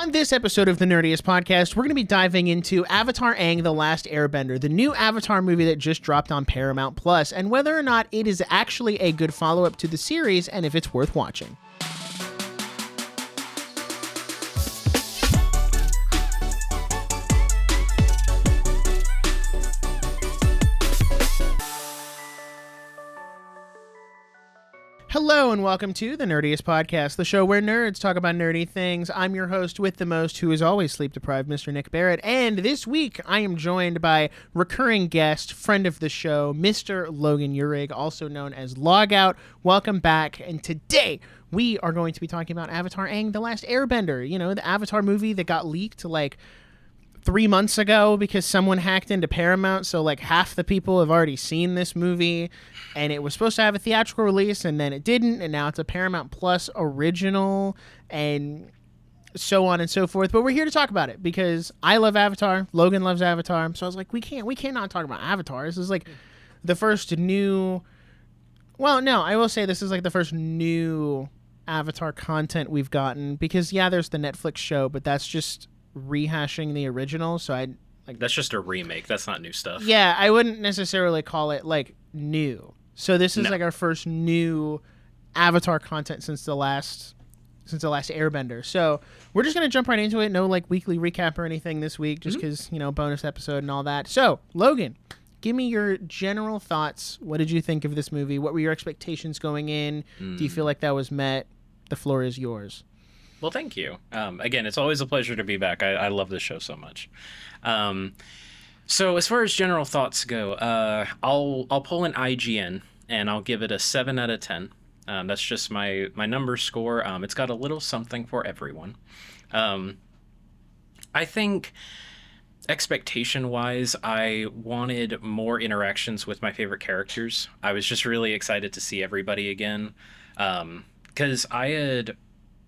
On this episode of the Nerdiest Podcast, we're going to be diving into Avatar Aang, The Last Airbender, the new Avatar movie that just dropped on Paramount Plus, and whether or not it is actually a good follow-up to the series and if it's worth watching. Hello and welcome to the Nerdiest Podcast, the show where nerds talk about nerdy things. I'm your host with the most, who is always sleep-deprived, Mr. Nick Barrett, and this week I am joined by recurring guest, friend of the show, Mr. Logan Uhrig, also known as Logout. Welcome back, and today we are going to be talking about Avatar Aang, The Last Airbender, you know, the Avatar movie that got leaked like 3 months ago because someone hacked into Paramount, so like half the people have already seen this movie, and it was supposed to have a theatrical release and then it didn't, and now it's a Paramount Plus original and so on and so forth. But we're here to talk about it because I love Avatar, Logan loves Avatar, so I was like, we can't not talk about Avatar. This is like the first new, well, no, I will say this is like the first new Avatar content we've gotten, because yeah, there's the Netflix show, but that's just rehashing the original, so I like that's just a remake. That's not new stuff. Yeah, I wouldn't necessarily call it like new. So this is like our first new Avatar content since the last Airbender. So we're just gonna jump right into it. No like weekly recap or anything this week, just because bonus episode and all that. So Logan, give me your general thoughts. What did you think of this movie? What were your expectations going in? Do you feel like that was met? The floor is yours. Well, thank you. Again, it's always a pleasure to be back. I love this show so much. So as far as general thoughts go, I'll pull an IGN and I'll give it a 7 out of 10. That's just my number score. It's got a little something for everyone. I think expectation-wise, I wanted more interactions with my favorite characters. I was just really excited to see everybody again, because I had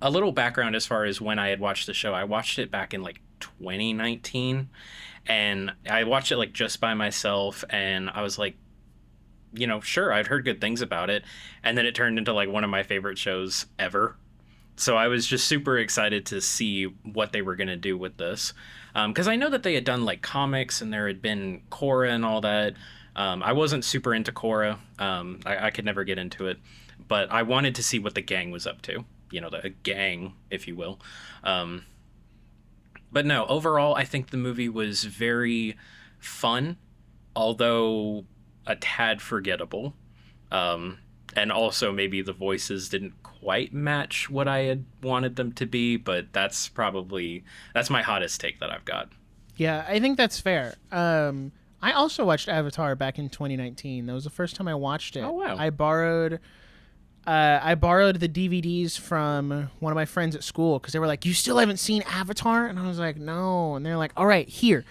a little background as far as when I had watched the show. I watched it back in like 2019, and I watched it like just by myself, and I was like, sure, I'd heard good things about it, and then it turned into like one of my favorite shows ever. So I was just super excited to see what they were going to do with this, because I know that they had done like comics and there had been Korra and all that. I wasn't super into Korra. I could never get into it, but I wanted to see what the gang was up to. The gang, if you will. But no, overall, I think the movie was very fun, although a tad forgettable. And also maybe the voices didn't quite match what I had wanted them to be, but that's my hottest take that I've got. Yeah, I think that's fair. I also watched Avatar back in 2019. That was the first time I watched it. Oh, wow. I borrowed the DVDs from one of my friends at school because they were like, "You still haven't seen Avatar?" And I was like, "No." And they're like, "All right, here,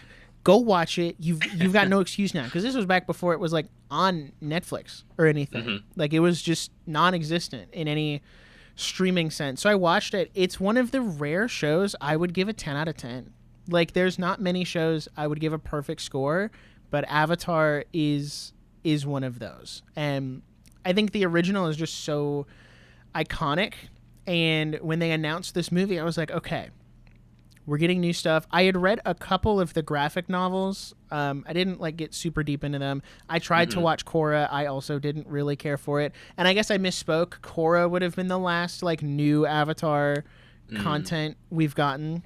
go watch it. You've got no excuse now," because this was back before it was like on Netflix or anything. Mm-hmm. Like it was just non-existent in any streaming sense. So I watched it. It's one of the rare shows I would give a 10 out of 10. Like there's not many shows I would give a perfect score, but Avatar is one of those. And I think the original is just so iconic, and when they announced this movie, I was like, okay, we're getting new stuff. I had read a couple of the graphic novels. I didn't like get super deep into them. I tried to watch Korra. I also didn't really care for it, and I guess I misspoke. Korra would have been the last like new Avatar content we've gotten.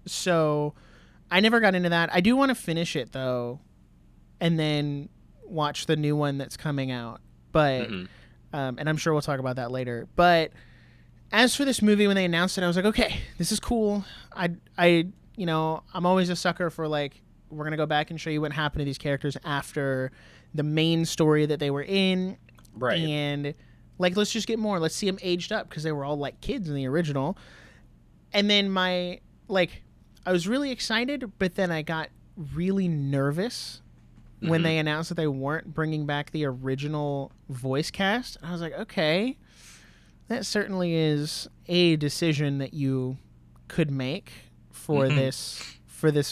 So I never got into that. I do want to finish it though, and then watch the new one that's coming out, but and I'm sure we'll talk about that later. But as for this movie, when they announced it, I was like, okay, this is cool. I'm always a sucker for like, we're gonna go back and show you what happened to these characters after the main story that they were in, right? And like, let's just get more. Let's see them aged up, because they were all like kids in the original. And then I was really excited, but then I got really nervous when they announced that they weren't bringing back the original voice cast. I was like, okay, that certainly is a decision that you could make for this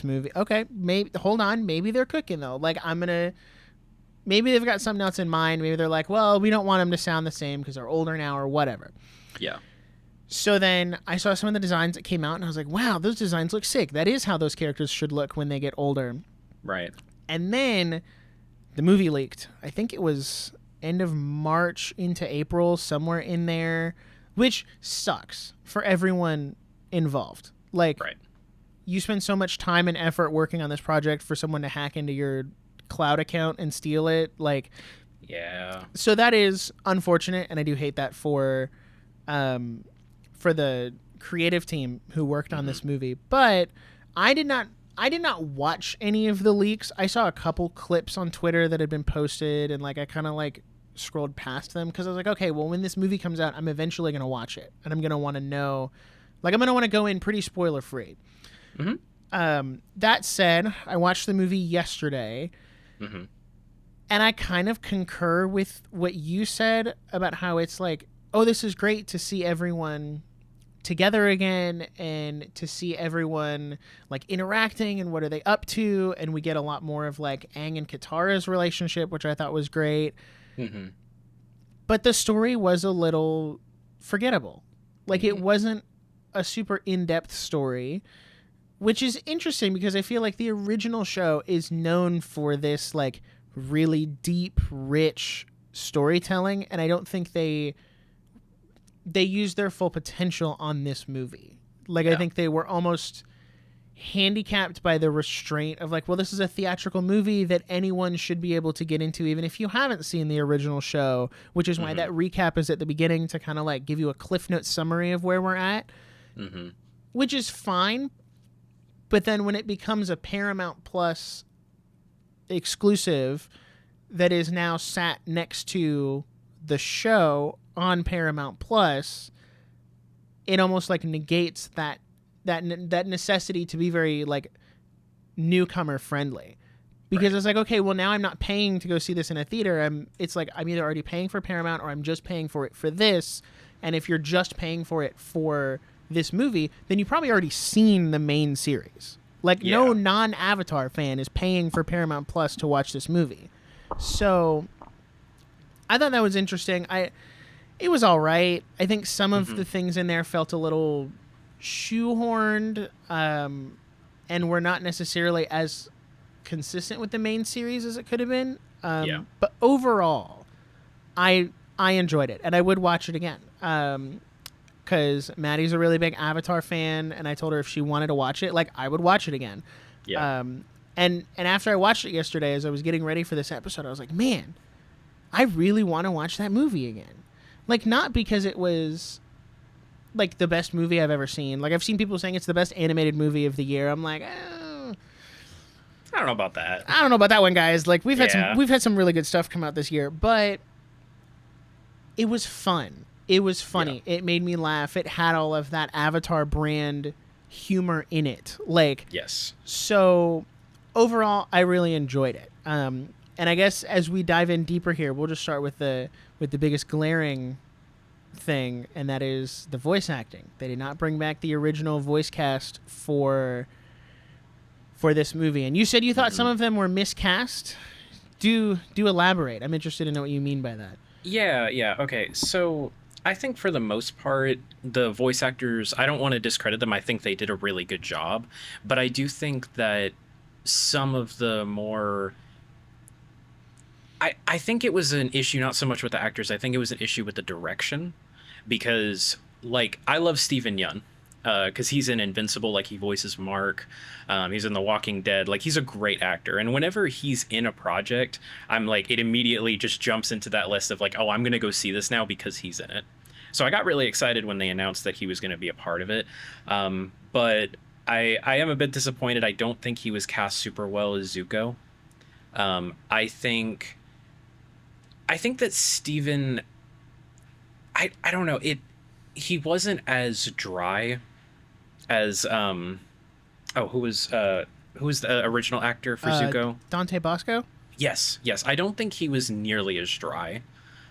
movie. Okay, hold on, maybe they're cooking though. Like maybe they've got something else in mind. Maybe they're like, well, we don't want them to sound the same because they're older now or whatever. Yeah. So then I saw some of the designs that came out, and I was like, wow, those designs look sick. That is how those characters should look when they get older. Right. And then the movie leaked. I think it was end of March into April, somewhere in there, which sucks for everyone involved. Like, Right. you spend so much time and effort working on this project for someone to hack into your cloud account and steal it. Like, Yeah. so that is unfortunate, and I do hate that for the creative team who worked on this movie. But I did not watch any of the leaks. I saw a couple clips on Twitter that had been posted, and like I kind of like scrolled past them because I was like, okay, well, when this movie comes out, I'm eventually going to watch it, and I'm going to want to know, like, I'm going to want to go in pretty spoiler free. That said, I watched the movie yesterday, and I kind of concur with what you said about how it's like, oh, this is great to see everyone together again and to see everyone like interacting and what are they up to, and we get a lot more of like Aang and Katara's relationship, which I thought was great. But the story was a little forgettable. Like, it wasn't a super in-depth story, which is interesting because I feel like the original show is known for this like really deep, rich storytelling, and I don't think they used their full potential on this movie. Like, I think they were almost handicapped by the restraint of like, well, this is a theatrical movie that anyone should be able to get into even if you haven't seen the original show, which is why that recap is at the beginning to kind of like give you a Cliff Note summary of where we're at, which is fine. But then when it becomes a Paramount Plus exclusive that is now sat next to the show on Paramount Plus, it almost like negates that necessity to be very like newcomer friendly, because it's like, okay, well, now I'm not paying to go see this in a theater. It's like I'm either already paying for Paramount or I'm just paying for it for this. And if you're just paying for it for this movie, then you've probably already seen the main series. Like, no non-Avatar fan is paying for Paramount Plus to watch this movie. So I thought that was interesting. It was all right. I think some of the things in there felt a little shoehorned, and were not necessarily as consistent with the main series as it could have been. But overall, I enjoyed it, and I would watch it again. Because Maddie's a really big Avatar fan, and I told her if she wanted to watch it, like, I would watch it again. And after I watched it yesterday, as I was getting ready for this episode, I was like, man, I really want to watch that movie again. Like, not because it was like the best movie I've ever seen. Like, I've seen people saying it's the best animated movie of the year. I'm like, I don't know about that. I don't know about that one, guys. Like, we've had some really good stuff come out this year, but it was fun. It was funny. It made me laugh. It had all of that Avatar brand humor in it. Like, yes. So overall, I really enjoyed it. And I guess as we dive in deeper here, we'll just start with the biggest glaring thing, and that is the voice acting. They did not bring back the original voice cast for this movie, and you said you thought some of them were miscast. Do elaborate. I'm interested to know what you mean by that. Yeah. Okay, so I think for the most part, the voice actors, I don't want to discredit them. I think they did a really good job, but I do think that some of the more... I think it was an issue not so much with the actors. I think it was an issue with the direction, because, like, I love Stephen Yeun, because he's in Invincible, like, he voices Mark. He's in The Walking Dead. Like, he's a great actor. And whenever he's in a project, I'm like, it immediately just jumps into that list of like, oh, I'm going to go see this now because he's in it. So I got really excited when they announced that he was going to be a part of it. But I am a bit disappointed. I don't think he was cast super well as Zuko. I think that Steven, I don't know, he wasn't as dry as who was the original actor for Zuko? Dante Bosco? Yes. I don't think he was nearly as dry.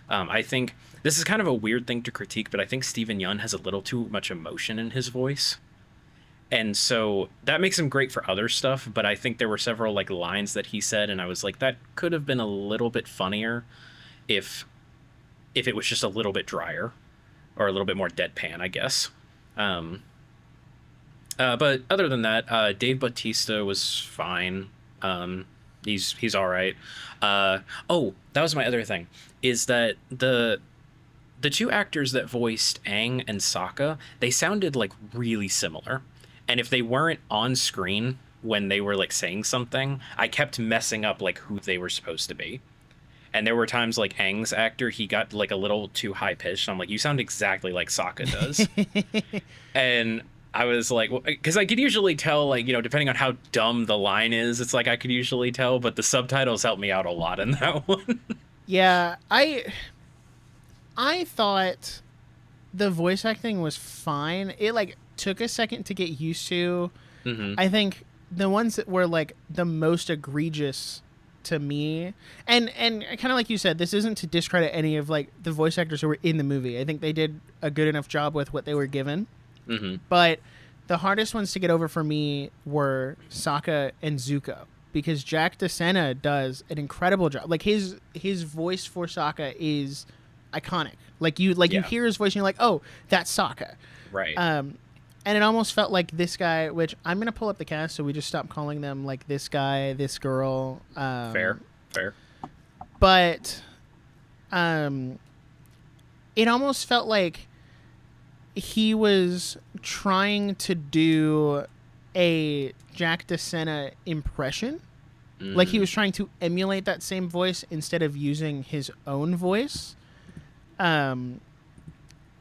I think this is kind of a weird thing to critique, but I think Stephen Yeun has a little too much emotion in his voice. And so that makes him great for other stuff, but I think there were several like lines that he said, and I was like, that could have been a little bit funnier if it was just a little bit drier. or a little bit more deadpan, I guess. But other than that, Dave Bautista was fine. He's all right. Oh, that was my other thing, is that the two actors that voiced Aang and Sokka, they sounded like really similar. And if they weren't on screen when they were like saying something, I kept messing up like who they were supposed to be. And there were times like Aang's actor, he got like a little too high pitched. I'm like, you sound exactly like Sokka does. And I was like, because I could usually tell, like, you know, depending on how dumb the line is, it's like I could usually tell, but the subtitles helped me out a lot in that one. Yeah, I thought the voice acting was fine. It like took a second to get used to. Mm-hmm. I think the ones that were like the most egregious to me, and kind of like you said, this isn't to discredit any of like the voice actors who were in the movie. I think they did a good enough job with what they were given. Mm-hmm. But the hardest ones to get over for me were Sokka and Zuko, because Jack DeSena does an incredible job. Like his voice for Sokka is iconic. You hear his voice and you're like, oh, that's Sokka. Right. And it almost felt like this guy, which I'm gonna pull up the cast so we just stop calling them like this guy, this girl. Fair. But it almost felt like he was trying to do a Jack DeSena impression. Like he was trying to emulate that same voice instead of using his own voice.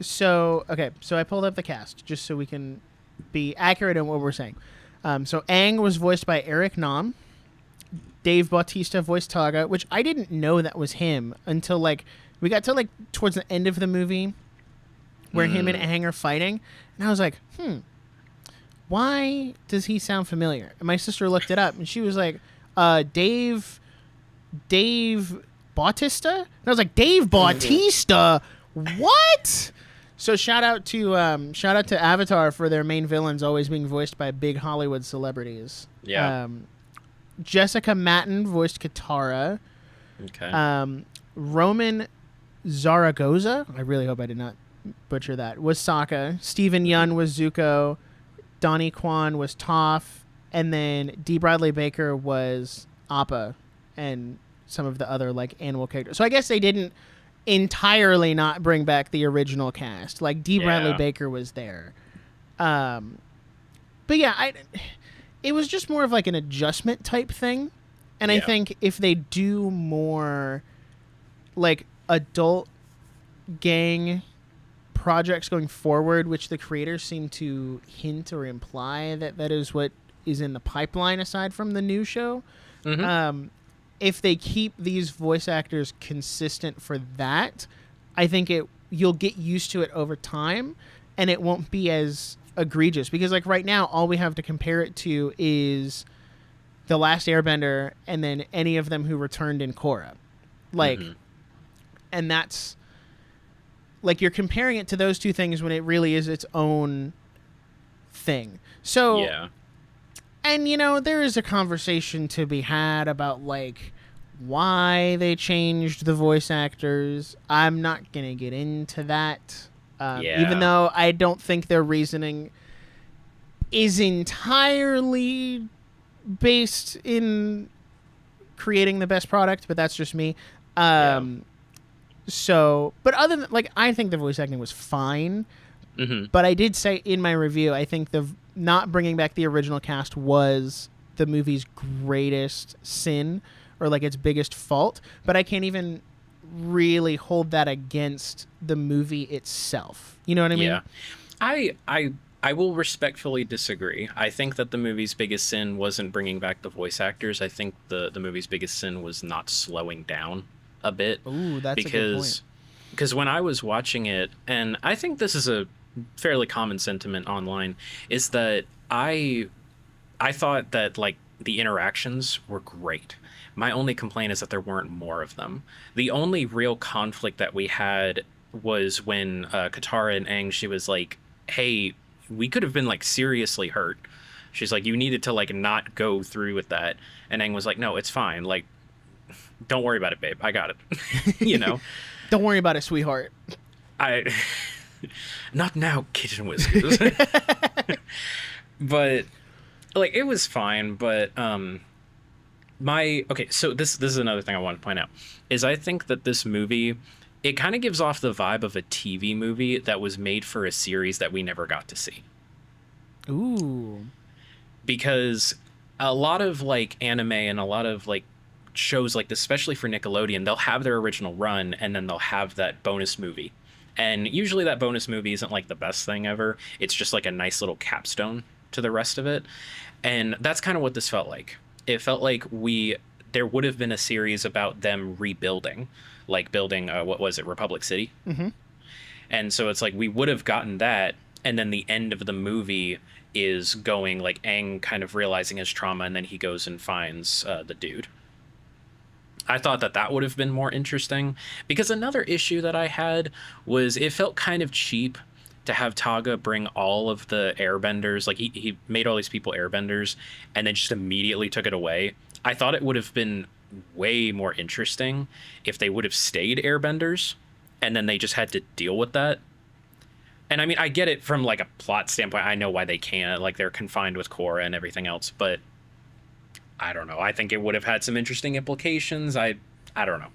So I pulled up the cast just so we can be accurate in what we're saying. So Aang was voiced by Eric Nam. Dave Bautista voiced Taga, which I didn't know that was him until like we got to like towards the end of the movie where him and Aang are fighting, and I was like, why does he sound familiar? And my sister looked it up, and she was like, Dave Bautista? And I was like, Dave Bautista? What? So shout out to Avatar for their main villains always being voiced by big Hollywood celebrities. Yeah. Jessica Matten voiced Katara. Okay. Roman Zaragoza, I really hope I did not butcher that, was Sokka. Stephen Yun was Zuko. Donnie Kwan was Toph. And then D. Bradley Baker was Appa and some of the other like animal characters. So I guess they didn't entirely not bring back the original cast. Like D. Bradley Baker was there. But yeah, it was just more of like an adjustment type thing. And I think if they do more like adult gang projects going forward, which the creators seem to hint or imply that is what is in the pipeline aside from the new show. If they keep these voice actors consistent for that, I think you'll get used to it over time and it won't be as egregious, because like right now all we have to compare it to is The Last Airbender and then any of them who returned in Korra. And that's like you're comparing it to those two things when it really is its own thing. So and you know, there is a conversation to be had about like why they changed the voice actors. I'm not gonna get into that, even though I don't think their reasoning is entirely based in creating the best product, but that's just me. So, but other than like, I think the voice acting was fine. But I did say in my review, I think the not bringing back the original cast was the movie's greatest sin or like its biggest fault. But I can't even really hold that against the movie itself. You know what I mean? Yeah. I will respectfully disagree. I think that the movie's biggest sin wasn't bringing back the voice actors. I think the movie's biggest sin was not slowing down a bit. Ooh, that's a good point. Because when I was watching it, and I think this is a fairly common sentiment online, is that I thought that like the interactions were great. My only complaint is that there weren't more of them. The only real conflict that we had was when Katara and Aang, she was like, hey, we could have been like seriously hurt. She's like, you needed to like not go through with that. And Aang was like, no, it's fine. Like, don't worry about it, babe. I got it. You know? Don't worry about it, sweetheart. Not now, Kitten Whiskers. But like it was fine, but so this is another thing I want to point out is I think that this movie, it kind of gives off the vibe of a TV movie that was made for a series that we never got to see. Ooh. Because a lot of like anime and a lot of like shows like this, especially for Nickelodeon, they'll have their original run and then they'll have that bonus movie. And usually that bonus movie isn't like the best thing ever. It's just like a nice little capstone to the rest of it. And that's kind of what this felt like. It felt like there would have been a series about them rebuilding, like building, what was it, Republic City? Mm-hmm. And so it's like we would have gotten that, and then the end of the movie is going like Aang kind of realizing his trauma, and then he goes and finds the dude. I thought that would have been more interesting, because another issue that I had was it felt kind of cheap to have Taga bring all of the airbenders, like he made all these people airbenders and then just immediately took it away. I thought it would have been way more interesting if they would have stayed airbenders and then they just had to deal with that. And I mean, I get it from like a plot standpoint. I know why they can't, like they're confined with Korra and everything else, but I don't know. I think it would have had some interesting implications. I don't know.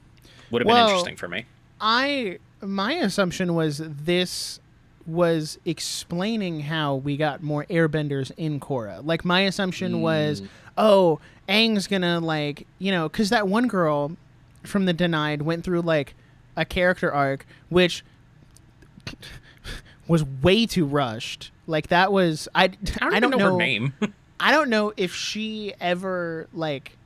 Would have been interesting for me. My assumption was this was explaining how we got more airbenders in Korra. Like my assumption was, oh, Aang's gonna like, you know, because that one girl from the Denied went through like a character arc, which was way too rushed. Like that was I don't know her name. I don't know if she ever like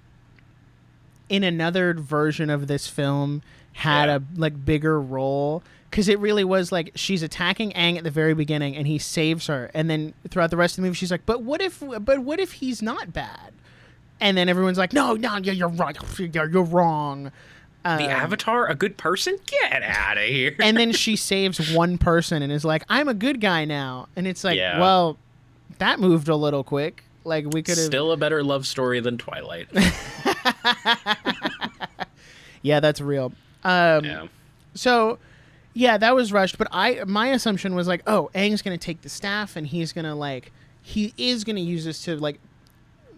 in another version of this film had a like bigger role, because it really was like she's attacking Aang at the very beginning and he saves her, and then throughout the rest of the movie she's like, but what if he's not bad? And then everyone's like, no, you're right, you're wrong. The Avatar, a good person? Get out of here. And then she saves one person and is like, I'm a good guy now. And it's like, well, that moved a little quick. Like we could have still a better love story than Twilight. Yeah, that's real. So yeah, that was rushed, but my assumption was like, oh, Aang's gonna take the staff and he is gonna use this to like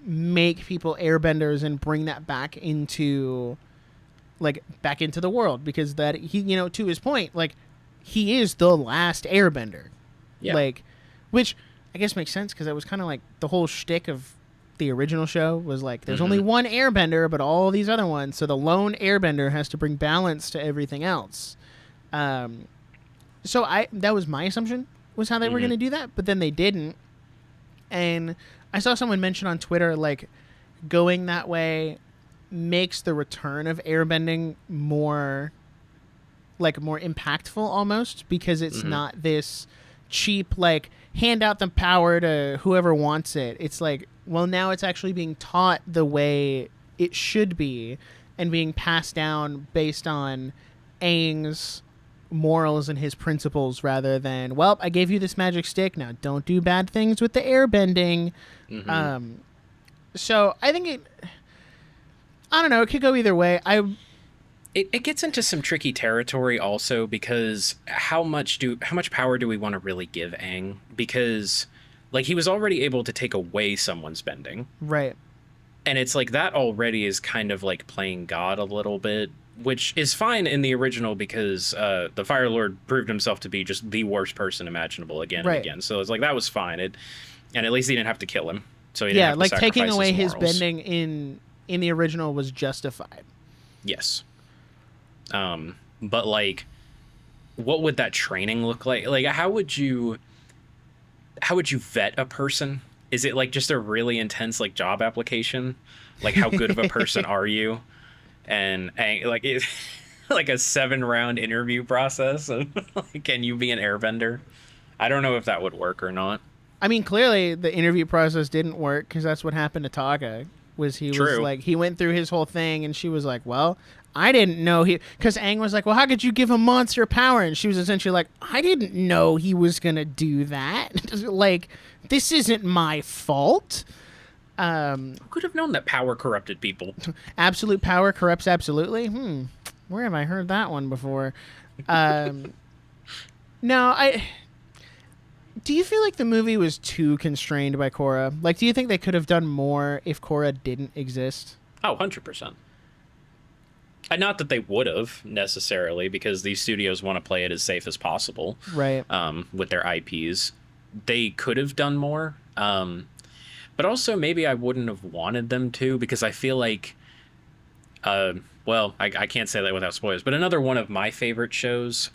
make people airbenders and bring that back into the world, because that he, you know, to his point, like he is the last airbender. Yeah. Like, which I guess makes sense, because that was kind of like the whole shtick of the original show was like there's only one airbender but all these other ones, so the lone airbender has to bring balance to everything else. So that was my assumption, was how they were going to do that, but then they didn't. And I saw someone mention on Twitter like going that way makes the return of airbending more impactful almost, because it's not this cheap like hand out the power to whoever wants it. It's like, well, now it's actually being taught the way it should be and being passed down based on Aang's morals and his principles, rather than, well, I gave you this magic stick, now don't do bad things with the airbending. So I think I don't know, it could go either way. It gets into some tricky territory also, because how much power do we want to really give Aang? Because like he was already able to take away someone's bending. Right. And it's like that already is kind of like playing God a little bit, which is fine in the original, because the Fire Lord proved himself to be just the worst person imaginable again and again. So it's like that was fine. And at least he didn't have to kill him. So he didn't have to sacrifice taking away his bending in the original was justified. Yes. But like, what would that training look like? Like, how would you vet a person? Is it like just a really intense like job application? Like, how good of a person are you? And like it, like a 7-round interview process. Like, can you be an airbender? I don't know if that would work or not. I mean, clearly the interview process didn't work, because that's what happened to Taka. Was like, he went through his whole thing and she was like, well, I didn't know because Aang was like, well, how could you give him monster power? And she was essentially like, I didn't know he was going to do that. Like, this isn't my fault. Who could have known that power corrupted people? Absolute power corrupts absolutely. Where have I heard that one before? No, do you feel like the movie was too constrained by Korra? Like, do you think they could have done more if Korra didn't exist? Oh, 100%. And not that they would have necessarily, because these studios want to play it as safe as possible. Right. With their IPs. They could have done more. But also maybe I wouldn't have wanted them to, because I feel like, well, I can't say that without spoilers, but another one of my favorite shows,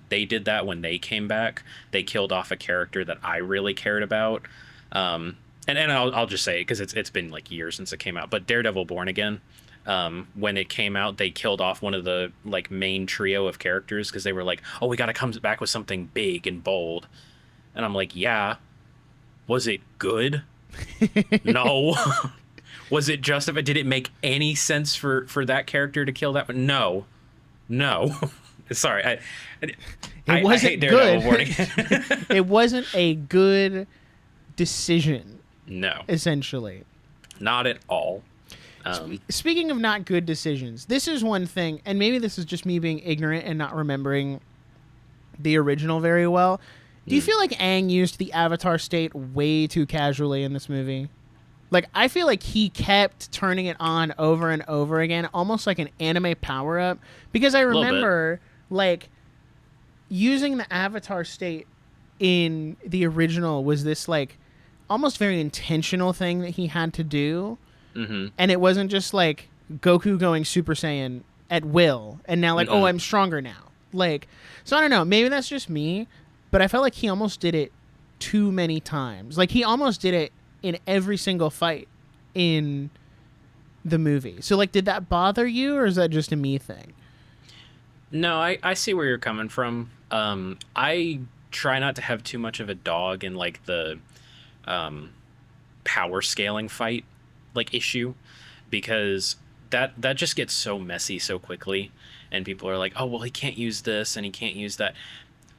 they did that when they came back. They killed off a character that I really cared about. And I'll just say it because it's been like years since it came out, but Daredevil Born Again, when it came out, they killed off one of the like main trio of characters because they were like, oh, we got to come back with something big and bold. And I'm like, yeah. Was it good? No. Was it justified? Did it make any sense for that character to kill that one? No. Sorry. It wasn't I hate Daredevil Born Again. It wasn't a good decision. No. Essentially. Not at all. Speaking of not good decisions, this is one thing, and maybe this is just me being ignorant and not remembering the original very well. Do you feel like Aang used the Avatar state way too casually in this movie? Like, I feel like he kept turning it on over and over again, almost like an anime power-up. Because I remember, like, using the Avatar state in the original was this, like, almost very intentional thing that he had to do. Mm-hmm. And it wasn't just, like, Goku going Super Saiyan at will. And now, like, oh, I'm stronger now. Like, so I don't know. Maybe that's just me. But I felt like he almost did it too many times. Like, he almost did it in every single fight in the movie. So, like, did that bother you, or is that just a me thing? No, I see where you're coming from. I try not to have too much of a dog in, like, the power scaling fight, like, issue, because that just gets so messy so quickly, and people are like, oh, well, he can't use this, and he can't use that.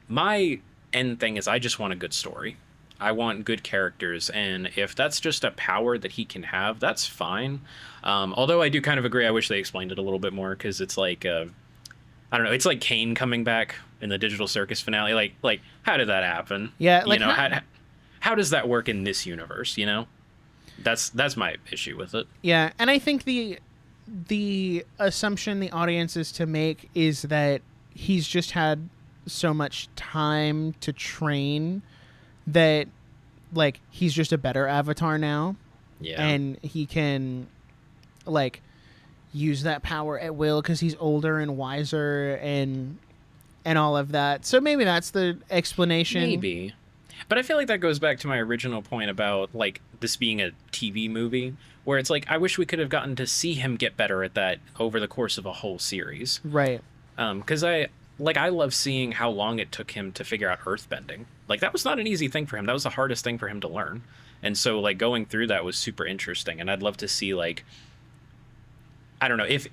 My end thing is I just want a good story. I want good characters, and if that's just a power that he can have, that's fine. Although I do kind of agree, I wish they explained it a little bit more, because it's like, I don't know, it's like Kane coming back in the Digital Circus finale. Like how did that happen? Yeah, like, you know, how does that work in this universe? You know, that's my issue with it. Yeah, and I think the assumption the audience is to make is that he's just had so much time to train that, like, he's just a better Avatar now. Yeah. And he can, like, use that power at will because he's older and wiser and all of that. So maybe that's the explanation. Maybe. But I feel like that goes back to my original point about, like, this being a TV movie, where it's like, I wish we could have gotten to see him get better at that over the course of a whole series. Right. Because I love seeing how long it took him to figure out earthbending. Like, that was not an easy thing for him. That was the hardest thing for him to learn. And so, like, going through that was super interesting. And I'd love to see, like, I don't know, if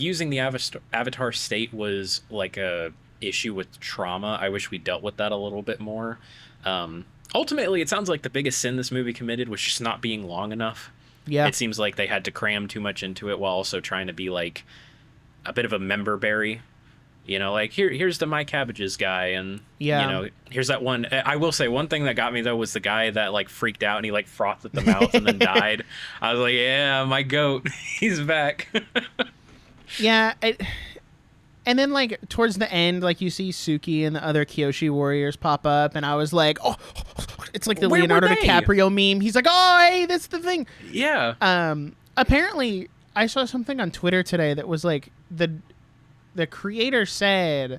using the Avatar state was, like, a issue with trauma, I wish we dealt with that a little bit more. Ultimately, it sounds like the biggest sin this movie committed was just not being long enough. Yeah. It seems like they had to cram too much into it while also trying to be, like, a bit of a member berry. You know, like, here's the My Cabbages guy, and, you know, here's that one. I will say, one thing that got me, though, was the guy that, like, freaked out, and he, like, frothed at the mouth and then died. I was like, yeah, my goat, he's back. Yeah, and then, like, towards the end, like, you see Suki and the other Kyoshi warriors pop up, and I was like, oh, it's like the Leonardo DiCaprio meme. He's like, oh, hey, that's the thing. Yeah. Apparently, I saw something on Twitter today that was, like, the creator said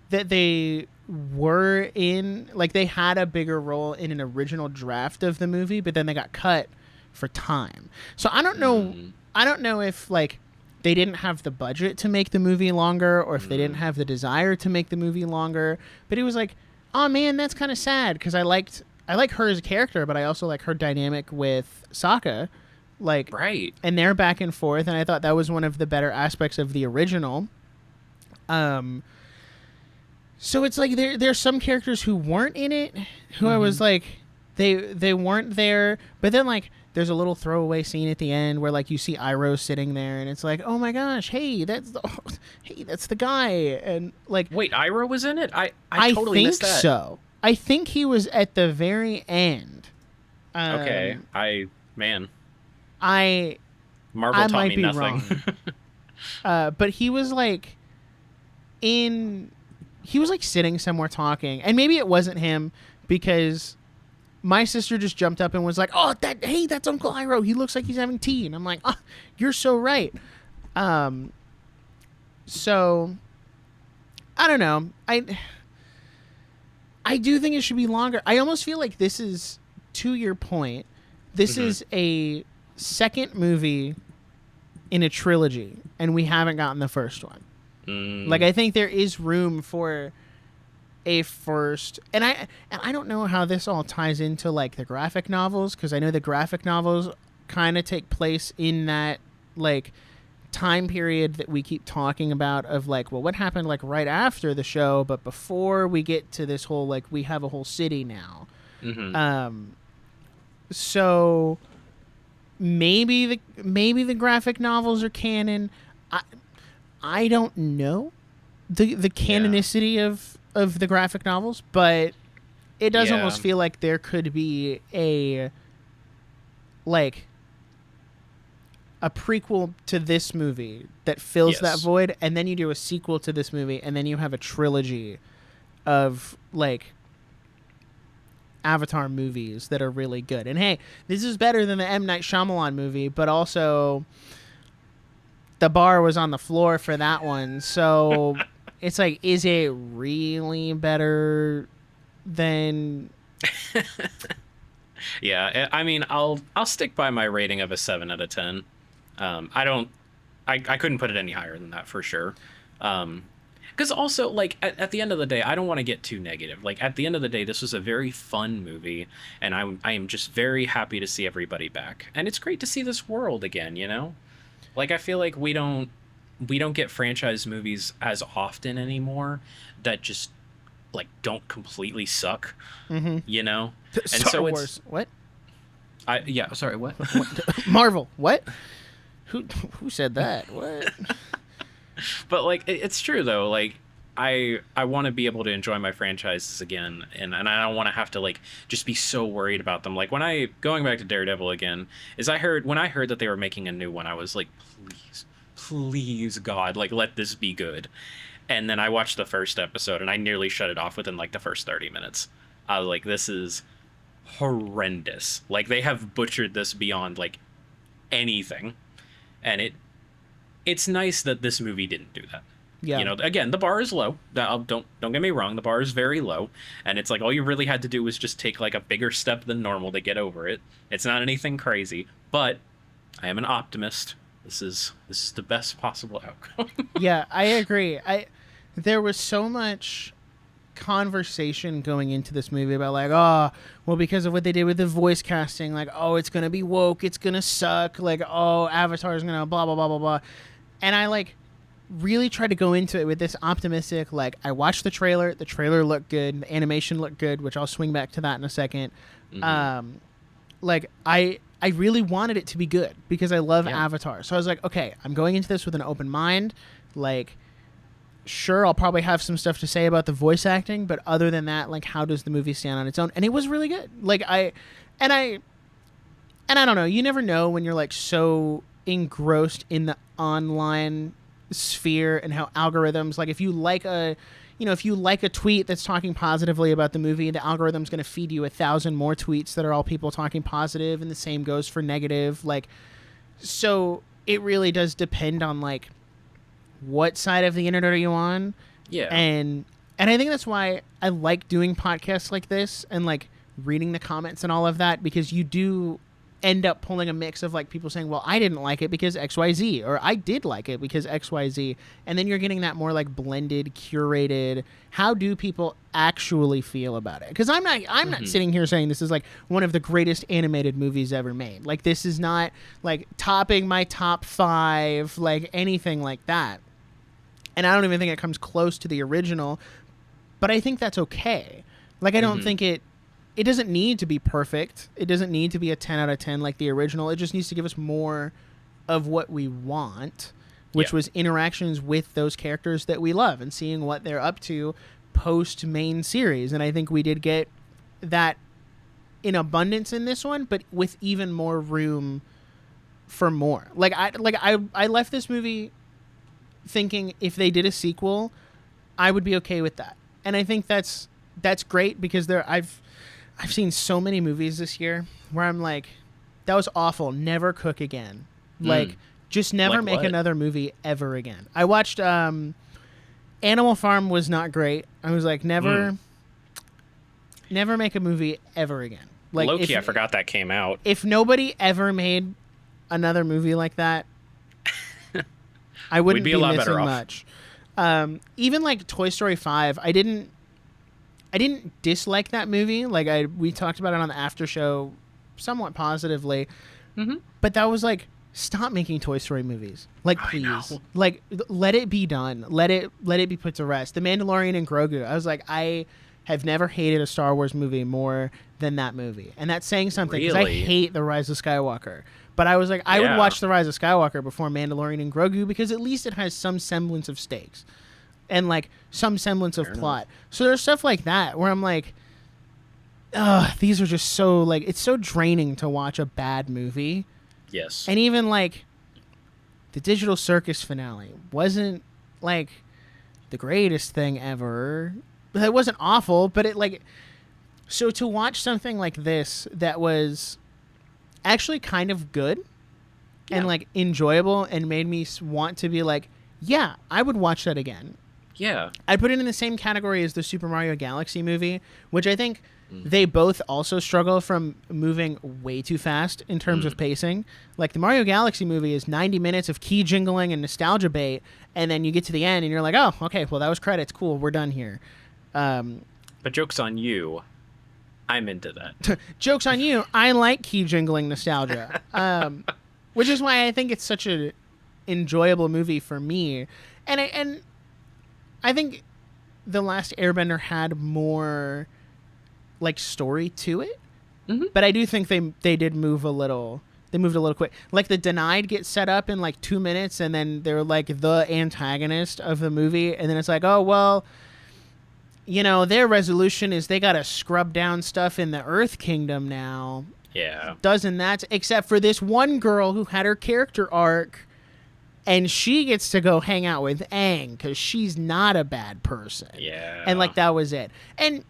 that they were in, like, they had a bigger role in an original draft of the movie, but then they got cut for time. So I don't know if, like, they didn't have the budget to make the movie longer, or if they didn't have the desire to make the movie longer. But it was like, oh man, that's kind of sad, because I like her as a character, but I also like her dynamic with Sokka, like, right, and they're back and forth, and I thought that was one of the better aspects of the original. So it's like there's some characters who weren't in it who I was like, they weren't there. But then like there's a little throwaway scene at the end where like you see Iroh sitting there, and it's like, oh my gosh, hey, that's the guy, and like wait, Iroh was in it? I totally missed that. I think so. I think he was at the very end. Okay, Marvel I taught might me be nothing. wrong. But he was like sitting somewhere talking, and maybe it wasn't him because my sister just jumped up and was like, "Oh, that's Uncle Iroh. He looks like he's having tea." And I'm like, "Oh, you're so right." So I don't know. I do think it should be longer. I almost feel like this is, to your point, this is a second movie in a trilogy, and we haven't gotten the first one. Like, I think there is room for a first, and I don't know how this all ties into like the graphic novels, because I know the graphic novels kind of take place in that like time period that we keep talking about of like, well, what happened like right after the show, but before we get to this whole like we have a whole city now. So maybe the graphic novels are canon. I don't know the canonicity of the graphic novels, but it does almost feel like there could be a prequel to this movie that fills that void, and then you do a sequel to this movie, and then you have a trilogy of like Avatar movies that are really good. And hey, this is better than the M. Night Shyamalan movie, but also the bar was on the floor for that one. So it's like, is it really better than... Yeah, I mean, I'll stick by my rating of a 7 out of 10. I couldn't put it any higher than that for sure. Because also, like, at the end of the day, I don't want to get too negative. Like, at the end of the day, this was a very fun movie, and I am just very happy to see everybody back. And it's great to see this world again, you know? Like, I feel like we don't get franchise movies as often anymore that just, like, don't completely suck, you know? Star Wars. What? Sorry, what? Marvel. What? Who said that? What? But like, it's true though. Like, I want to be able to enjoy my franchises again, and I don't want to have to like just be so worried about them. Like going back to Daredevil again, when I heard that they were making a new one, I was like, please God, like let this be good. And then I watched the first episode, and I nearly shut it off within like the first 30 minutes. I was like, this is horrendous. Like, they have butchered this beyond like anything. And it's nice that this movie didn't do that. Yeah. You know, again, the bar is low. Don't get me wrong, the bar is very low, and it's like all you really had to do was just take like a bigger step than normal to get over it. It's not anything crazy, but I am an optimist. This is the best possible outcome. Yeah, I agree. There was so much conversation going into this movie about like, oh, well, because of what they did with the voice casting, like, oh, it's gonna be woke, it's gonna suck, like, oh, Avatar's gonna blah blah blah blah blah. And I like really tried to go into it with this optimistic, like, I watched the trailer looked good, the animation looked good, which I'll swing back to that in a second. Like, I really wanted it to be good because I love Avatar. So I was like, okay, I'm going into this with an open mind. Like, sure, I'll probably have some stuff to say about the voice acting, but other than that, like, how does the movie stand on its own? And it was really good. Like, I don't know, you never know when you're like so engrossed in the online sphere and how algorithms, like, if you like a tweet that's talking positively about the movie, the algorithm's going to feed you 1,000 more tweets that are all people talking positive, and the same goes for negative. Like, so it really does depend on like what side of the internet are you on. Yeah. And I think that's why I like doing podcasts like this and like reading the comments and all of that, because you do end up pulling a mix of like people saying, well, I didn't like it because XYZ, or I did like it because XYZ. And then you're getting that more like blended, curated, how do people actually feel about it? Because I'm not sitting here saying this is like one of the greatest animated movies ever made. Like, this is not like topping my top 5, like anything like that. And I don't even think it comes close to the original, but I think that's okay. Like, I don't think it it doesn't need to be perfect. It doesn't need to be a 10 out of 10 like the original. It just needs to give us more of what we want, which was interactions with those characters that we love and seeing what they're up to post main series. And I think we did get that in abundance in this one, but with even more room for more. I left this movie thinking if they did a sequel, I would be okay with that. And I think that's great because I've seen so many movies this year where I'm like, that was awful. Never cook again. Like, just never Like make what? another movie ever again. I watched Animal Farm was not great. I was like, never make a movie ever again. Like, Low-key, I forgot that came out. If nobody ever made another movie like that, I wouldn't We'd be be a lot missing better off. much. Even like Toy Story 5, I didn't dislike that movie. Like we talked about it on the after show somewhat positively. Mm-hmm. But that was like, stop making Toy Story movies. Like, please. Like, let it be done. Let it be put to rest. The Mandalorian and Grogu. I was like, I have never hated a Star Wars movie more than that movie. And that's saying something because Really? I hate The Rise of Skywalker. But I was like, I would watch The Rise of Skywalker before Mandalorian and Grogu because at least it has some semblance of stakes and like some semblance of plot. So there's stuff like that where I'm like, these are just so like, it's so draining to watch a bad movie. Yes. And even like the Digital Circus finale wasn't like the greatest thing ever. It wasn't awful, but it like, so to watch something like this that was actually kind of good and like enjoyable and made me want to be like, yeah, I would watch that again. Yeah. I'd put it in the same category as the Super Mario Galaxy movie, which I think they both also struggle from moving way too fast in terms of pacing. Like the Mario Galaxy movie is 90 minutes of key jingling and nostalgia bait, and then you get to the end and you're like, oh, okay, well, that was credits. Cool, we're done here. But joke's on you. I'm into that. Joke's on you. I like key jingling nostalgia, which is why I think it's such an enjoyable movie for me. And I think The Last Airbender had more like story to it, but I do think they did move a little. They moved a little quick. Like the Denied gets set up in like 2 minutes, and then they're like the antagonist of the movie, and then it's like, oh well, you know, their resolution is they gotta scrub down stuff in the Earth Kingdom now. Yeah. Doesn't that? Except for this one girl who had her character arc, and she gets to go hang out with Aang because she's not a bad person. Yeah. And like that was it. And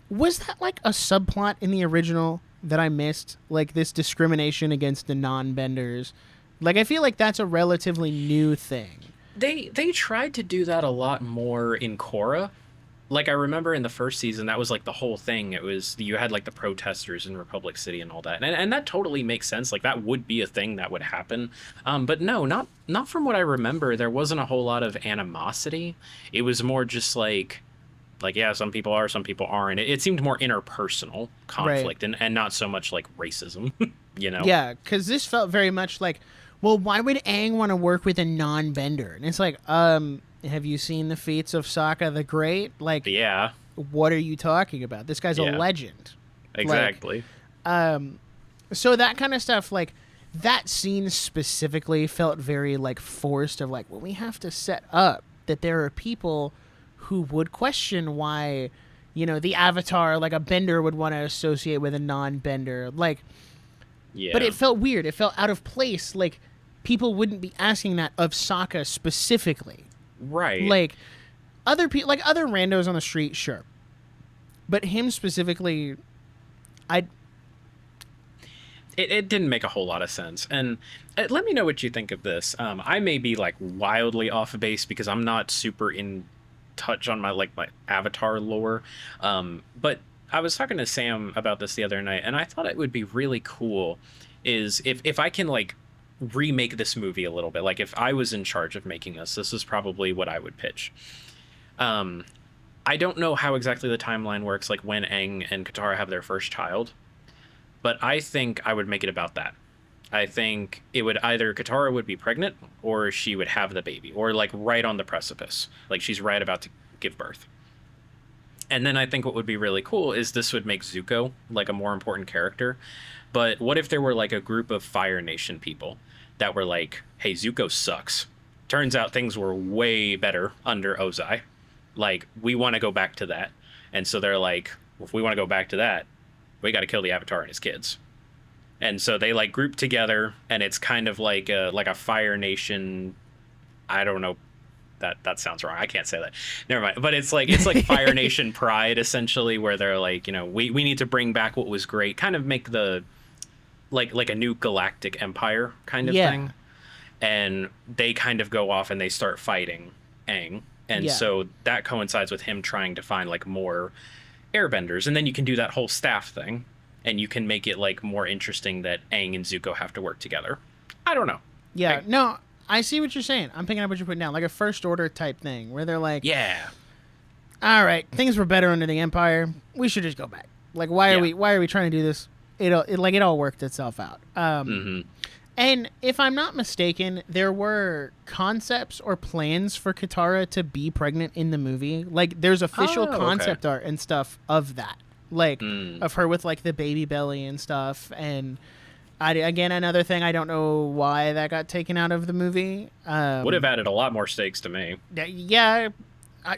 was that like a subplot in the original that I missed? Like this discrimination against the non-benders? Like I feel like that's a relatively new thing. They tried to do that a lot more in Korra. Like I remember in the first season, that was like the whole thing. It was you had like the protesters in Republic City and all that, and that totally makes sense. Like that would be a thing that would happen. But no, not from what I remember. There wasn't a whole lot of animosity. It was more just like yeah, some people are, some people aren't. It seemed more interpersonal conflict and not so much like racism. You know? Yeah, because this felt very much like, well, why would Aang want to work with a non-bender? And it's like, have you seen the feats of Sokka the Great? Like, yeah. What are you talking about? This guy's a legend. Exactly. So that kind of stuff, like, that scene specifically felt very, like, forced of, like, well, we have to set up that there are people who would question why, you know, the Avatar, like, a bender would want to associate with a non-bender. Like, yeah. But it felt weird. It felt out of place. Like, people wouldn't be asking that of Sokka specifically. Right. Like, other people, like, other randos on the street, sure. But him specifically, It didn't make a whole lot of sense. And let me know what you think of this. I may be like wildly off base because I'm not super in touch on my Avatar lore. But I was talking to Sam about this the other night, and I thought it would be really cool is if I can like remake this movie a little bit. Like if I was in charge of making this is probably what I would pitch. I don't know how exactly the timeline works, like when Aang and Katara have their first child. But I think I would make it about that. I think it would either Katara would be pregnant or she would have the baby or like right on the precipice. Like she's right about to give birth. And then I think what would be really cool is this would make Zuko like a more important character. But what if there were like a group of Fire Nation people that were like, hey, Zuko sucks. Turns out things were way better under Ozai. Like, we want to go back to that. And so they're like, well, if we want to go back to that, we got to kill the Avatar and his kids. And so they like group together, and it's kind of like a Fire Nation. I don't know. That sounds wrong. I can't say that. Never mind. But it's like Fire Nation pride, essentially, where they're like, we need to bring back what was great, kind of make the like a new galactic empire kind of thing. And they kind of go off and they start fighting Aang. And so that coincides with him trying to find like more airbenders. And then you can do that whole staff thing, and you can make it like more interesting that Aang and Zuko have to work together. I don't know. Yeah. No, I see what you're saying. I'm picking up what you're putting down, like a First Order type thing where they're like, all right, things were better under the Empire. We should just go back. Like, why are we trying to do this? It all worked itself out. And if I'm not mistaken, there were concepts or plans for Katara to be pregnant in the movie. Like, there's official concept art and stuff of that, like of her with like the baby belly and stuff. And again, another thing, I don't know why that got taken out of the movie. Would have added a lot more stakes to me. Yeah, I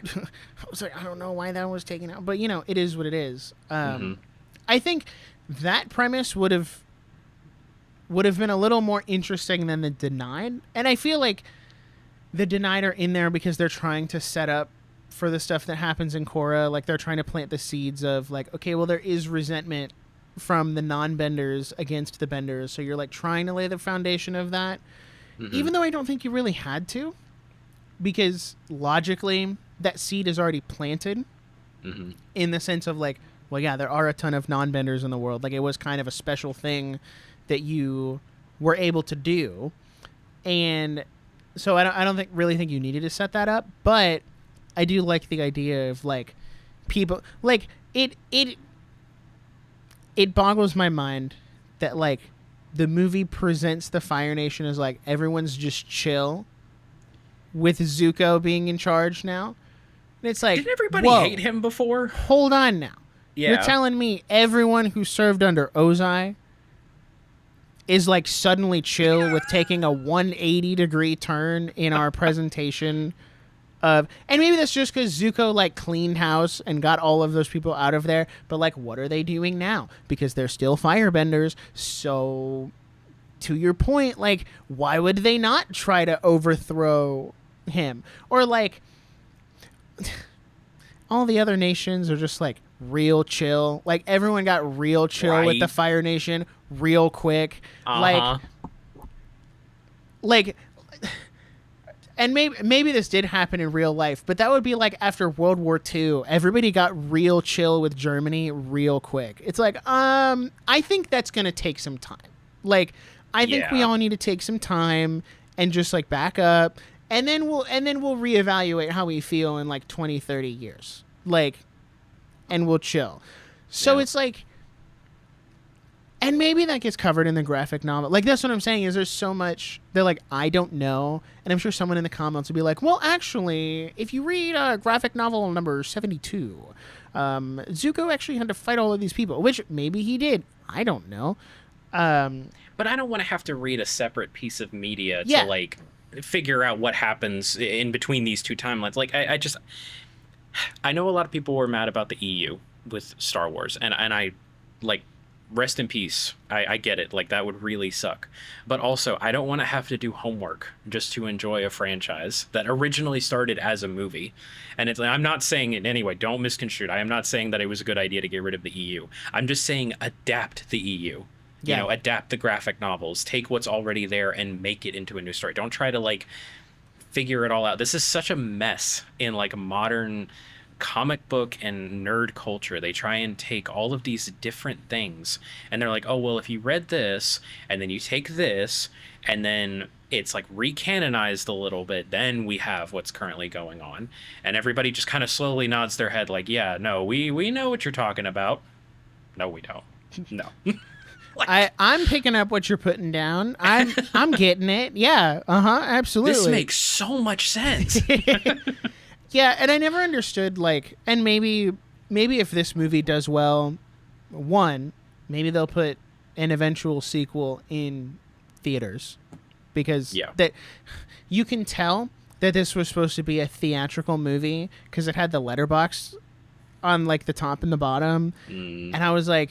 was like, I don't know why that was taken out, but it is what it is. I think that premise would have been a little more interesting than the Denied, and I feel like the Denied are in there because they're trying to set up for the stuff that happens in Korra. Like, they're trying to plant the seeds of like, okay, well, there is resentment from the non-benders against the benders, so you're like trying to lay the foundation of that, even though I don't think you really had to, because logically that seed is already planted in the sense of like, well, yeah, there are a ton of non-benders in the world. Like, it was kind of a special thing that you were able to do, and so I don't really think you needed to set that up. But I do like the idea of like people like it boggles my mind that like the movie presents the Fire Nation as like everyone's just chill with Zuko being in charge now. And it's like, didn't everybody hate him before? Hold on now. Yeah. You're telling me everyone who served under Ozai is like suddenly chill with taking a 180-degree turn in our presentation of, and maybe that's just because Zuko like cleaned house and got all of those people out of there, but like, what are they doing now? Because they're still firebenders. So to your point, like, why would they not try to overthrow him? Or like all the other nations are just like real chill. Like, everyone got real chill with the Fire Nation real quick. Like, and maybe this did happen in real life, but that would be like after World War II, everybody got real chill with Germany real quick. It's like, I think that's going to take some time. Like, I think we all need to take some time and just like back up, and then we'll reevaluate how we feel in like 20, 30 years. Like, and we'll chill. So it's like, and maybe that gets covered in the graphic novel. Like, that's what I'm saying, is there's so much, they're like, I don't know. And I'm sure someone in the comments will be like, well, actually, if you read graphic novel number 72, Zuko actually had to fight all of these people, which maybe he did. I don't know. But I don't want to have to read a separate piece of media to like figure out what happens in between these two timelines. Like, I know a lot of people were mad about the EU with Star Wars, and I like, rest in peace. I get it. Like, that would really suck. But also, I don't want to have to do homework just to enjoy a franchise that originally started as a movie. And it's, I'm not saying in any way, don't misconstrue. I am not saying that it was a good idea to get rid of the EU. I'm just saying adapt the EU. You know, adapt the graphic novels. Take what's already there and make it into a new story. Don't try to, like, figure it all out. This is such a mess in, like, modern comic book and nerd culture. They try and take all of these different things, and they're like, oh, well, if you read this and then you take this and then it's like recanonized a little bit, then we have what's currently going on. And everybody just kind of slowly nods their head like, yeah, no, we know what you're talking about. No, we don't. No. I'm picking up what you're putting down. I'm getting it. Yeah. Absolutely. This makes so much sense. Yeah, and I never understood, like, and maybe maybe if this movie does well, one, maybe they'll put an eventual sequel in theaters, because that you can tell that this was supposed to be a theatrical movie because it had the letterbox on like the top and the bottom, and I was like,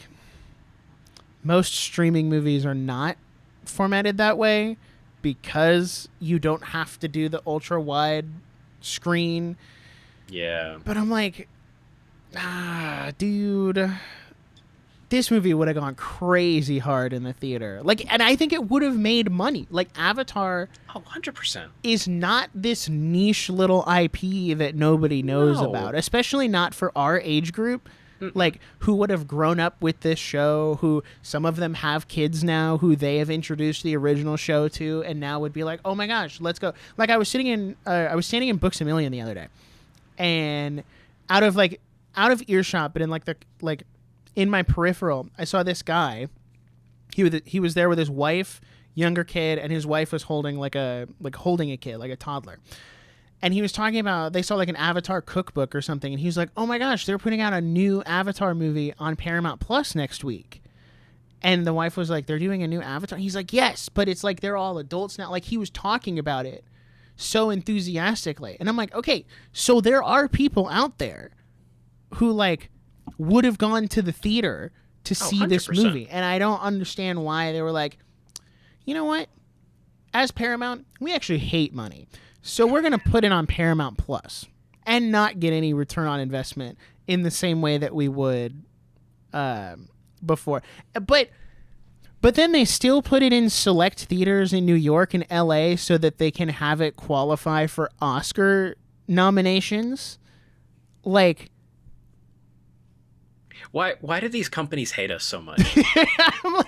most streaming movies are not formatted that way because you don't have to do the ultra wide screen. Yeah. But I'm like, dude, this movie would have gone crazy hard in the theater. Like, and I think it would have made money. Like, Avatar 100% is not this niche little IP that nobody knows about, especially not for our age group. Like, who would have grown up with this show, who some of them have kids now who they have introduced the original show to, and now would be like, oh my gosh, let's go. Like, I was standing in Books A Million the other day, and out of earshot, but in my peripheral, I saw this guy. He was there with his wife, younger kid, and his wife was holding holding a kid, like a toddler. And he was talking about, they saw like an Avatar cookbook or something, and he was like, oh my gosh, they're putting out a new Avatar movie on Paramount Plus next week. And the wife was like, they're doing a new Avatar? He's like, yes, but it's like they're all adults now. Like, he was talking about it so enthusiastically. And I'm like, okay, so there are people out there who like would have gone to the theater to see this movie. And I don't understand why they were like, you know what? As Paramount, we actually hate money. So we're going to put it on Paramount Plus and not get any return on investment in the same way that we would before. But then they still put it in select theaters in New York and LA so that they can have it qualify for Oscar nominations. Like, why do these companies hate us so much? I'm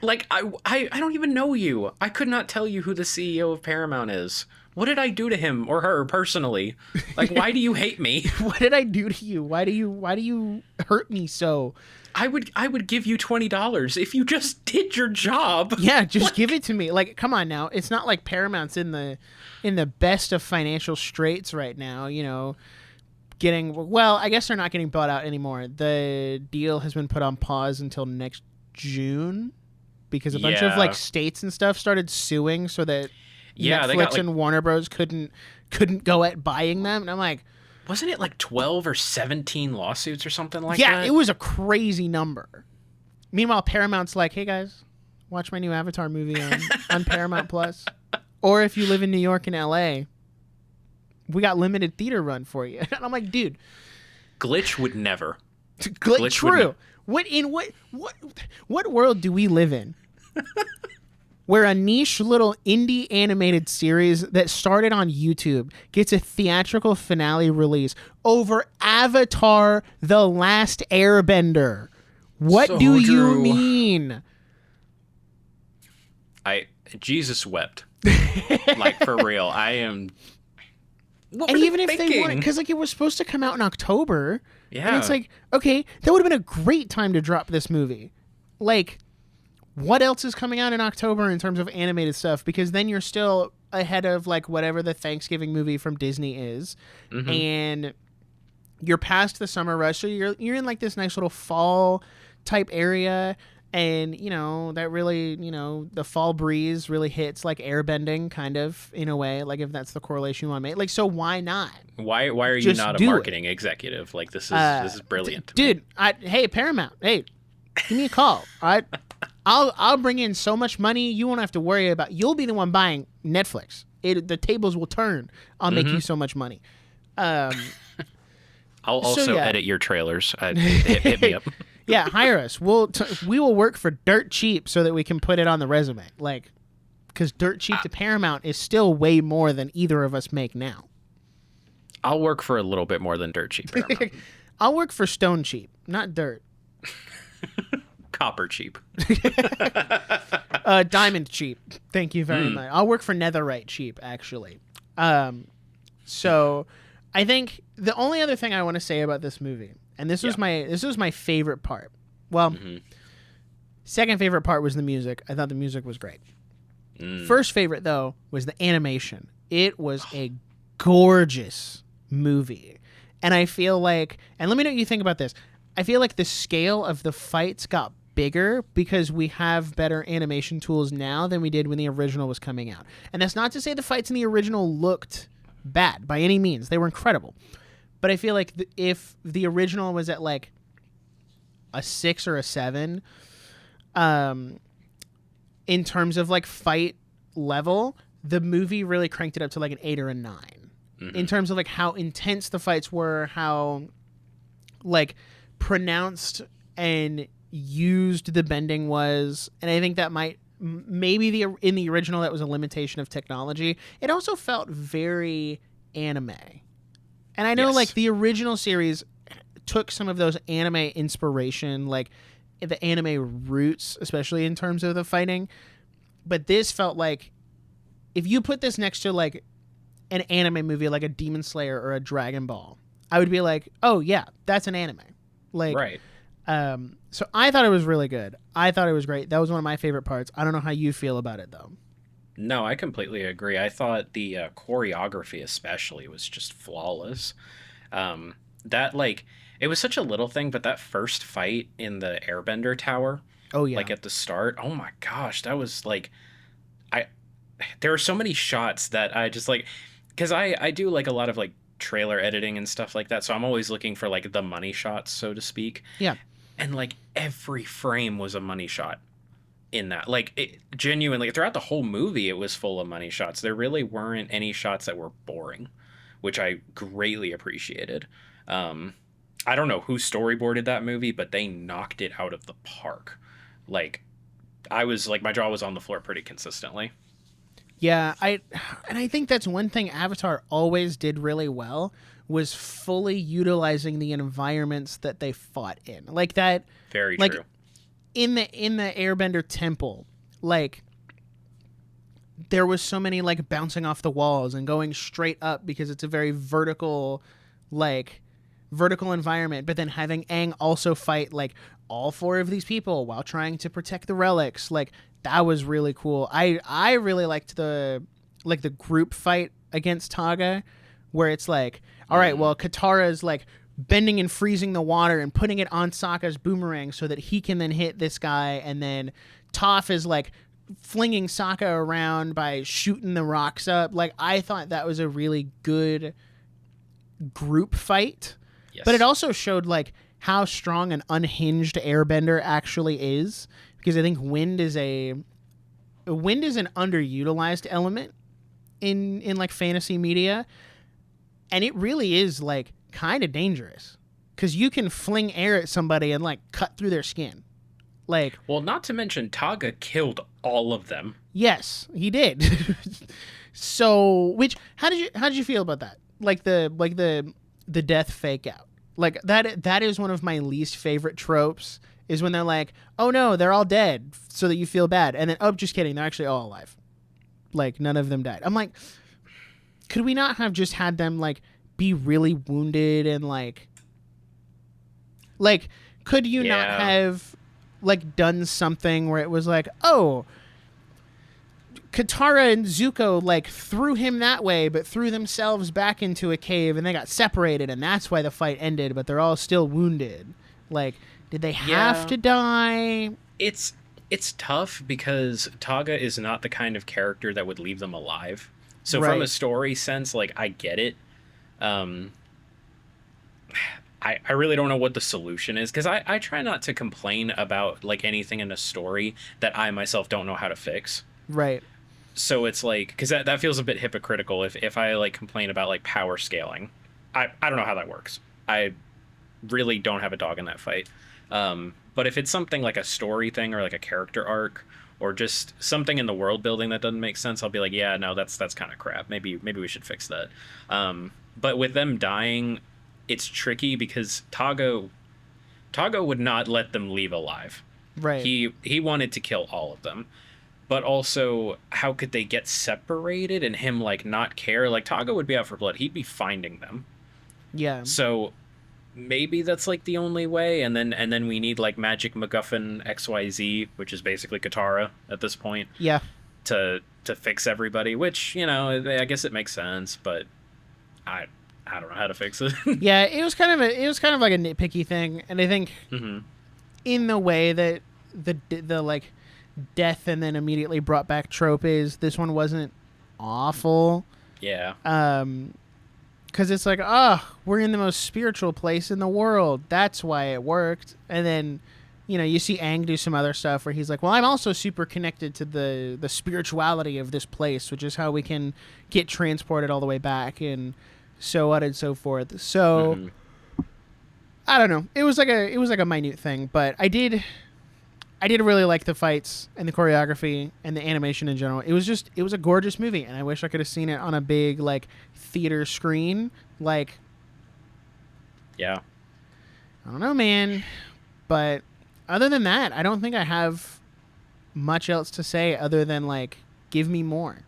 like I don't even know you. I could not tell you who the CEO of Paramount is. What did I do to him or her personally? Like, why do you hate me? What did I do to you? Why do you hurt me so? I would give you $20 if you just did your job. Yeah, just give it to me. Like, come on now. It's not like Paramount's in the best of financial straits right now, you know. I guess they're not getting bought out anymore. The deal has been put on pause until next June because a bunch of like states and stuff started suing so that Netflix and Warner Bros. couldn't go at buying them. And I'm like, wasn't it like 12 or 17 lawsuits or something like that? Yeah, it was a crazy number. Meanwhile, Paramount's like, hey guys, watch my new Avatar movie on Paramount Plus. Or if you live in New York and LA, we got limited theater run for you. And I'm like, dude. Glitch would never. Glitch true. What world do we live in? Where a niche little indie animated series that started on YouTube gets a theatrical finale release over Avatar: The Last Airbender. What do you mean? Jesus wept. Like, for real. I am... What and even if they wanted, because like it was supposed to come out in October. Yeah. And it's like, okay, that would have been a great time to drop this movie. Like, what else is coming out in October in terms of animated stuff? Because then you're still ahead of like whatever the Thanksgiving movie from Disney is, and you're past the summer rush, so you're in like this nice little fall type area, and you know that really, you know, the fall breeze really hits like airbending kind of in a way, like if that's the correlation you want to make. Like, so why not? Why are you not a marketing executive? Like, this is brilliant, dude. Hey Paramount, hey, give me a call. I'll bring in so much money you won't have to worry about. You'll be the one buying Netflix. The tables will turn. I'll make you so much money. I'll also edit your trailers. Hit me up. Yeah, hire us. We will work for dirt cheap so that we can put it on the resume. Like, because dirt cheap to Paramount is still way more than either of us make now. I'll work for a little bit more than dirt cheap Paramount. I'll work for stone cheap, not dirt. Copper cheap. Diamond cheap. Thank you very much. I'll work for netherite cheap, actually. So I think the only other thing I want to say about this movie, and this was my favorite part. Well, second favorite part was the music. I thought the music was great. First favorite, though, was the animation. It was a gorgeous movie. And I feel like, and let me know what you think about this. I feel like the scale of the fights got bigger because we have better animation tools now than we did when the original was coming out. And that's not to say the fights in the original looked bad by any means. They were incredible. But I feel like if the original was at like a 6 or a 7, in terms of like fight level, the movie really cranked it up to like an 8 or a 9. Mm-hmm. In terms of like how intense the fights were, how like pronounced and used the bending was. And I think that might maybe in the original that was a limitation of technology. It also felt very anime. And I know like the original series took some of those anime inspiration, like the anime roots, especially in terms of the fighting. But this felt like if you put this next to like an anime movie like a Demon Slayer or a Dragon Ball, I would be like, oh yeah, that's an anime. Like, right. So I thought it was really good. I thought it was great. That was one of my favorite parts. I don't know how you feel about it though. No, I completely agree. I thought the choreography especially was just flawless. That like it was such a little thing, but that first fight in the Airbender tower, oh yeah, like at the start, oh my gosh, that was like, there are so many shots that I just like, because I do like a lot of like trailer editing and stuff like that, so I'm always looking for like the money shots, so to speak. Yeah, and like every frame was a money shot in that, like it, genuinely throughout the whole movie it was full of money shots. There really weren't any shots that were boring, which I greatly appreciated. I don't know who storyboarded that movie, but they knocked it out of the park. Like I was like, my jaw was on the floor pretty consistently. Yeah, I think that's one thing Avatar always did really well, was fully utilizing the environments that they fought in. Like that, very like, true. In the Airbender temple, like there was so many like bouncing off the walls and going straight up because it's a very vertical environment, but then having Aang also fight like all 4 of these people while trying to protect the relics, like that was really cool. I really liked the group fight against Taga, where it's like, all right, well, Katara's like bending and freezing the water and putting it on Sokka's boomerang so that he can then hit this guy, and then Toph is like flinging Sokka around by shooting the rocks up. Like I thought that was a really good group fight. Yes. But it also showed like how strong an unhinged airbender actually is, because I think wind is an underutilized element in like fantasy media, and it really is like kind of dangerous because you can fling air at somebody and like cut through their skin. Like, well, not to mention Taga killed all of them. Yes, he did. So, how did you feel about that? Like the death fake out. Like that is one of my least favorite tropes, is when they're like, oh no, they're all dead, so that you feel bad, and then, oh, just kidding, they're actually all alive. Like none of them died. I'm like, could we not have just had them like be really wounded and like could you not have like done something where it was like, oh, Katara and Zuko like threw him that way, but threw themselves back into a cave and they got separated, and that's why the fight ended, but they're all still wounded. Like, did they have to die? It's tough because Taga is not the kind of character that would leave them alive. So from a story sense, like, I get it. I really don't know what the solution is, because I try not to complain about like anything in a story that I myself don't know how to fix. Right. So it's like, because that feels a bit hypocritical if I like complain about like power scaling. I don't know how that works. I really don't have a dog in that fight. But if it's something like a story thing or like a character arc or just something in the world building that doesn't make sense, I'll be like, yeah, no, that's kind of crap. Maybe we should fix that. But with them dying, it's tricky because Taga would not let them leave alive. Right. He wanted to kill all of them. But also, how could they get separated and him like not care? Like, Taga would be out for blood. He'd be finding them. Yeah. So maybe that's like the only way, and then we need like Magic MacGuffin XYZ, which is basically Katara at this point. Yeah. To fix everybody, which, you know, I guess it makes sense, but I don't know how to fix it. Yeah, it was kind of like a nitpicky thing, and I think Hmm. in the way that the like death and then immediately brought back trope is, this one wasn't awful. Yeah. Because it's like, oh, we're in the most spiritual place in the world. That's why it worked. And then, you see Aang do some other stuff where he's like, well, I'm also super connected to the spirituality of this place, which is how we can get transported all the way back and so on and so forth. So, I don't know. It was like a minute thing, but I did really like the fights and the choreography and the animation in general. It was a gorgeous movie, and I wish I could have seen it on a big like theater screen. Like, Yeah. I don't know, man. But other than that, I don't think I have much else to say other than like, give me more.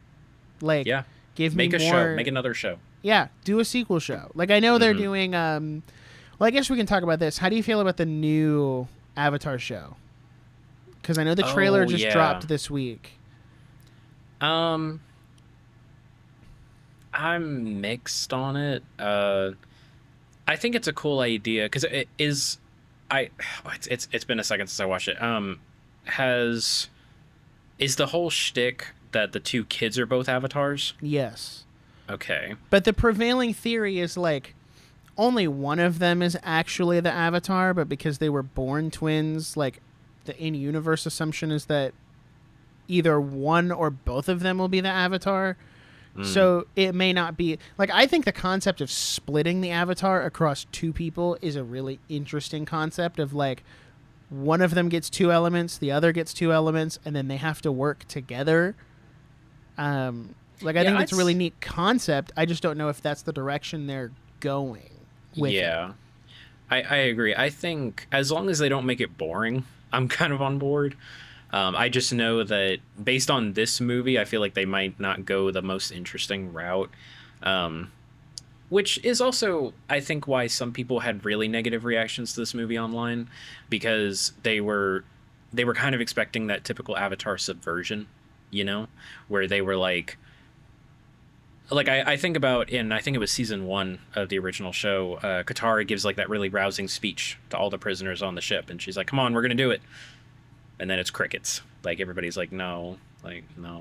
Like, Yeah. give Make me a more. show. Make another show. Yeah, do a sequel show. Like, I know they're doing. Well, I guess we can talk about this. How do you feel about the new Avatar show? Because I know the trailer just dropped this week. I'm mixed on it. I think it's a cool idea because it is. It's been a second since I watched it. Is the whole shtick that the two kids are both avatars? Yes. Okay. But the prevailing theory is like, only one of them is actually the Avatar, but because they were born twins, like, the in-universe assumption is that either one or both of them will be the Avatar. So it may not be... Like, I think the concept of splitting the Avatar across two people is a really interesting concept of, like, one of them gets two elements, the other gets two elements, and then they have to work together. I think it's a really neat concept. I just don't know if that's the direction they're going with it. I agree. I think as long as they don't make it boring, I'm kind of on board. I just know that based on this movie, I feel like they might not go the most interesting route, which is also, I think, why some people had really negative reactions to this movie online, because they were kind of expecting that typical Avatar subversion, where they were like I think about I think it was season 1 of the original show, Katara gives like that really rousing speech to all the prisoners on the ship, and she's like, come on, we're gonna do it. And then it's crickets. Like, everybody's like, no,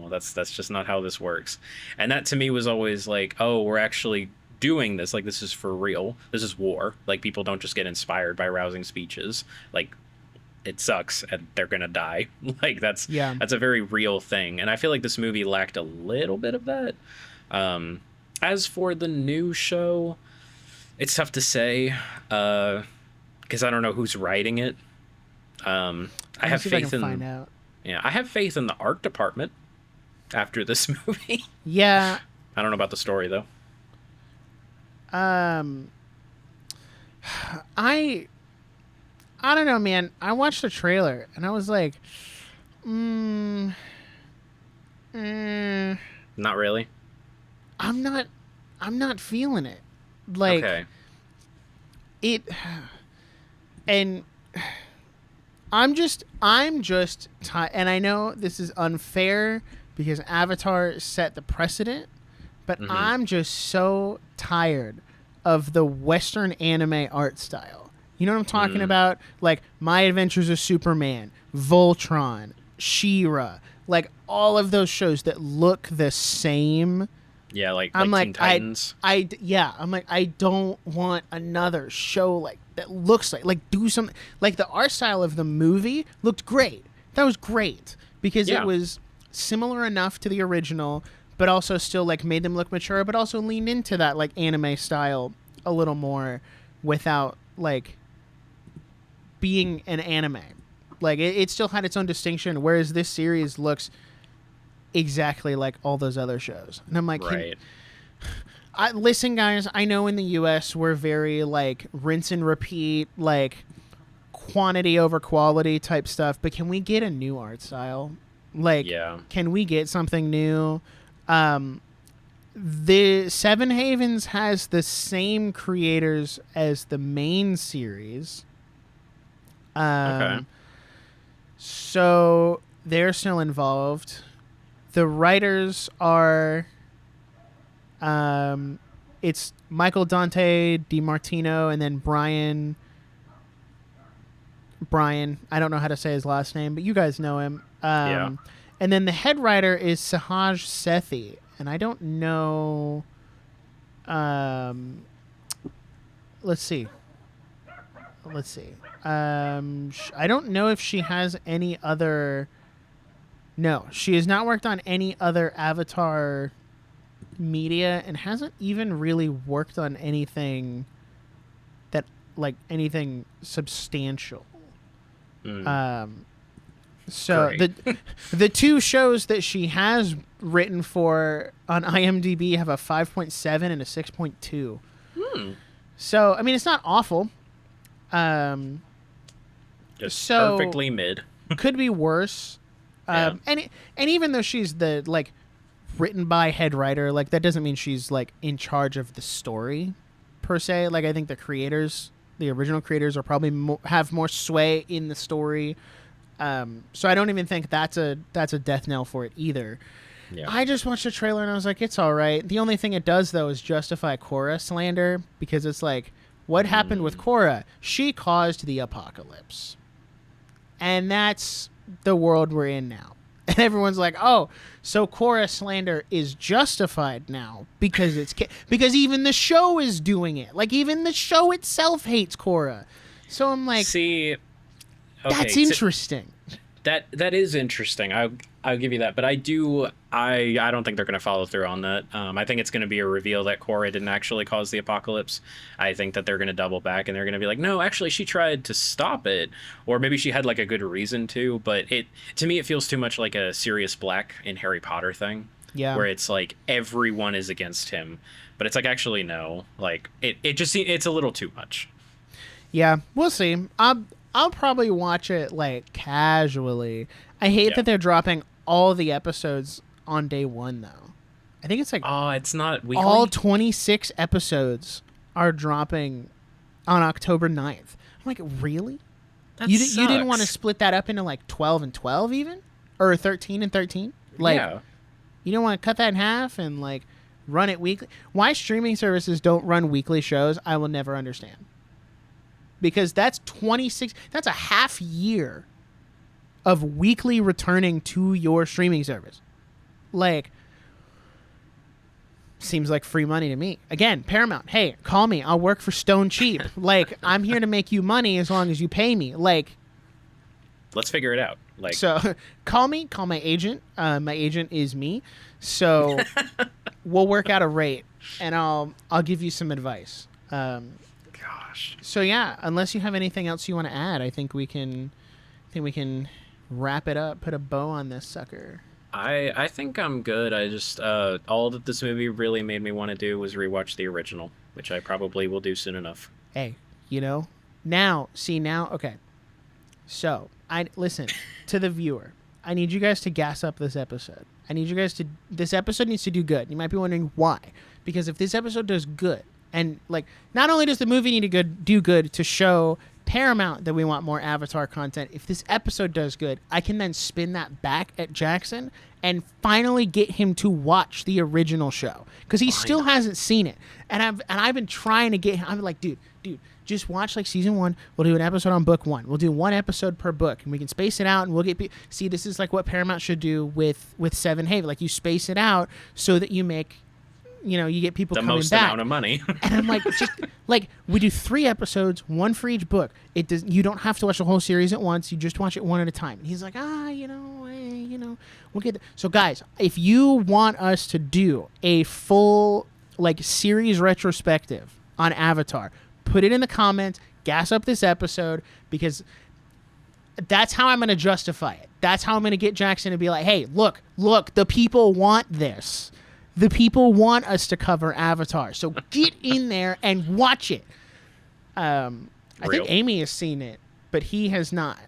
that's just not how this works. And that to me was always like, oh, we're actually doing this. Like, this is for real. This is war. Like, people don't just get inspired by rousing speeches. Like, it sucks and they're gonna die. Like, that's a very real thing. And I feel like this movie lacked a little bit of that. As for the new show, it's tough to say, because I don't know who's writing it. I have faith in. Find out. Yeah, I have faith in the art department after this movie. Yeah. I don't know about the story though. I don't know, man. I watched the trailer and I was like, Not really. I'm not feeling it. Like, okay. And I'm just and I know this is unfair because Avatar set the precedent, but I'm just so tired of the Western anime art style. You know what I'm talking about? Like, My Adventures of Superman, Voltron, She-Ra, like all of those shows that look the same. Yeah, like I'm Teen Titans. I'm like, I don't want another show like that looks like do something. Like, the art style of the movie looked great. That was great because it was similar enough to the original, but also still like made them look mature, but also leaned into that like anime style a little more without like being an anime. Like, it still had its own distinction, whereas this series looks exactly like all those other shows. And I'm like, right. Listen, guys, I know in the US we're very like rinse and repeat, like quantity over quality type stuff, but can we get a new art style? Like, can we get something new? The Seven Havens has the same creators as the main series. Okay. So they're still involved. The writers are, it's Michael Dante DiMartino and then Brian. I don't know how to say his last name, but you guys know him. Yeah. And then the head writer is Sahaj Sethi, and I don't know. Let's see. I don't know if she has any other. No, she has not worked on any other Avatar media and hasn't even really worked on anything that, like, anything substantial. So the two shows that she has written for on IMDb have a 5.7 and a 6.2. So, I mean, it's not awful. Just perfectly mid. Could be worse. And even though she's the, like, written by head writer, like, that doesn't mean she's, like, in charge of the story per se. Like, I think the original creators are probably have more sway in the story. So I don't even think that's a death knell for it either. Yeah. I just watched the trailer and I was like, it's all right. The only thing it does, though, is justify Korra slander, because it's like, what happened with Korra? She caused the apocalypse. And that's the world we're in now. And everyone's like, oh, so Korra slander is justified now because because even the show is doing it. Like, even the show itself hates Korra. So I'm like, see, okay, that's interesting. That is interesting. I'll give you that. But I don't think they're going to follow through on that. I think it's going to be a reveal that Korra didn't actually cause the apocalypse. I think that they're going to double back and they're going to be like, no, actually she tried to stop it, or maybe she had like a good reason to. But to me, it feels too much like a Sirius Black in Harry Potter thing. Yeah. Where it's like everyone is against him, but it's like, actually no. Like it's a little too much. Yeah, we'll see. I'll probably watch it, like, casually. I hate that they're dropping all the episodes on day one, though. I think it's like... Oh, it's not weekly? All 26 episodes are dropping on October 9th. I'm like, really? You didn't want to split that up into, like, 12 and 12 even? Or 13 and 13? Like, yeah. You don't want to cut that in half and, like, run it weekly? Why streaming services don't run weekly shows, I will never understand. Because that's 26... That's a half year of weekly returning to your streaming service. Like, seems like free money to me. Again, Paramount, hey, call me. I'll work for stone cheap. Like, I'm here to make you money as long as you pay me. Like, let's figure it out. Like, so call me. Call my agent. My agent is me. So we'll work out a rate, and I'll give you some advice. Gosh. So yeah, unless you have anything else you want to add, I think we can wrap it up, put a bow on this sucker. I think I'm good. I just all that this movie really made me want to do was rewatch the original, which I probably will do soon enough. Hey, now, okay. So, listen to the viewer. I need you guys to gas up this episode. This episode needs to do good. You might be wondering why. Because if this episode does good, and, like, not only does the movie need to do good to show Paramount that we want more Avatar content, if this episode does good, I can then spin that back at Jackson and finally get him to watch the original show, because he still hasn't seen it. And I've been trying to get him. I'm like, dude, just watch, like, season 1. We'll do an episode on book 1. We'll do one episode per book, and we can space it out, and we'll get see, this is like what Paramount should do with Seven Haven. Like, you space it out so that you make, you get people coming back. The most amount of money. And I'm like, just like, we do 3 episodes, 1 for each book. You don't have to watch the whole series at once. You just watch it one at a time. And he's like, we'll get so guys, if you want us to do a full, like, series retrospective on Avatar, put it in the comments, gas up this episode, because that's how I'm going to justify it. That's how I'm going to get Jackson to be like, hey, look, the people want this. The people want us to cover Avatar. So get in there and watch it. I think Amy has seen it, but he has not.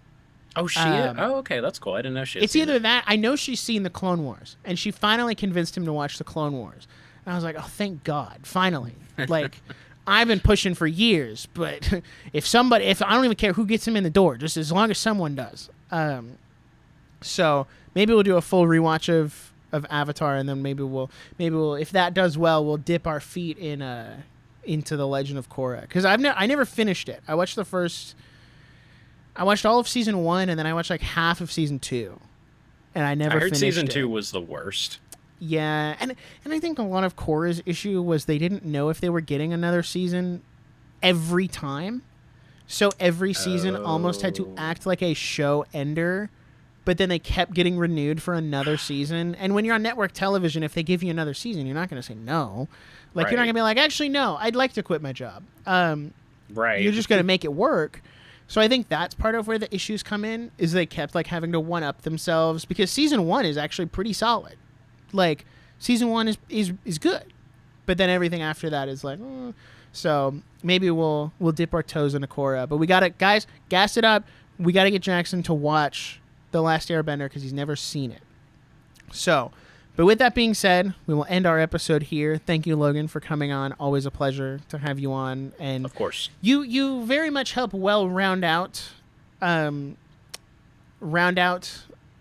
Oh, she is? Oh, okay. That's cool. I didn't know she had It's seen either it. that. I know she's seen the Clone Wars, and she finally convinced him to watch the Clone Wars. And I was like, oh, thank God. Finally. Like, I've been pushing for years, but if I don't even care who gets him in the door, just as long as someone does. So maybe we'll do a full rewatch of of Avatar, and then maybe we'll if that does well, we'll dip our feet in into the Legend of Korra, because I never finished it. I watched all of season 1, and then I watched like half of season 2, and I never finished it. Season 2 was the worst. Yeah, and I think a lot of Korra's issue was they didn't know if they were getting another season every time. So every season almost had to act like a show ender, but then they kept getting renewed for another season. And when you're on network television, if they give you another season, you're not going to say no. Like, right. You're not going to be like, actually, no, I'd like to quit my job. Right. You're just going to make it work. So I think that's part of where the issues come in, is they kept like having to one-up themselves, because season 1 is actually pretty solid. Like, season 1 is good, but then everything after that is like, So maybe we'll dip our toes into Korra. But we got to, guys, gas it up. We got to get Jackson to watch The Last Airbender, because he's never seen it. So, but with that being said, we will end our episode here. Thank you, Logan, for coming on. Always a pleasure to have you on. And of course, you very much help round out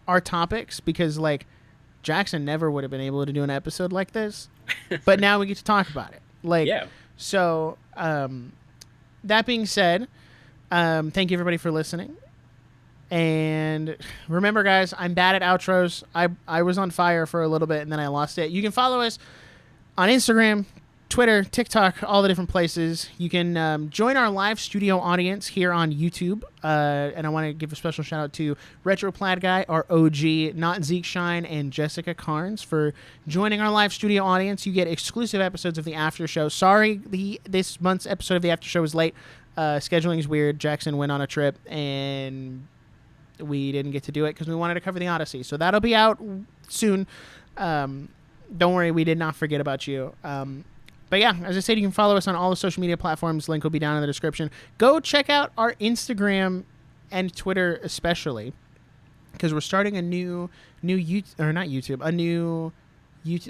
our topics, because like Jackson never would have been able to do an episode like this, but now we get to talk about it. Like, yeah. So, that being said, thank you everybody for listening. And remember, guys, I'm bad at outros. I was on fire for a little bit, and then I lost it. You can follow us on Instagram, Twitter, TikTok, all the different places. You can join our live studio audience here on YouTube. And I want to give a special shout out to Retro Plaid Guy, our OG, Not Zeke Shine, and Jessica Carnes for joining our live studio audience. You get exclusive episodes of the after show. Sorry, this month's episode of the after show was late. Scheduling is weird. Jackson went on a trip, and we didn't get to do it because we wanted to cover the Odyssey. So that'll be out soon. Don't worry, we did not forget about you. But yeah, as I said, you can follow us on all the social media platforms. Link will be down in the description. Go check out our Instagram and Twitter especially, because we're starting a new YouTube,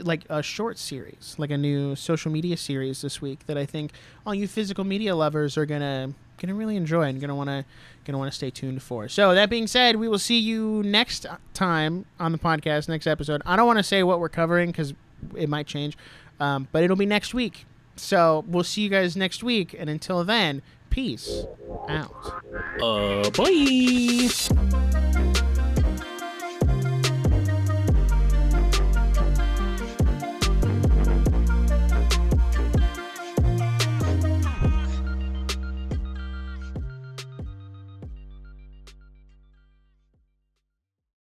like a short series, like a new social media series this week that I think all you physical media lovers are gonna really enjoy and gonna want to stay tuned for. So that being said, we will see you next time on the podcast, next episode. I don't want to say what we're covering because it might change. But it'll be next week. So we'll see you guys next week. And until then, peace out. Bye.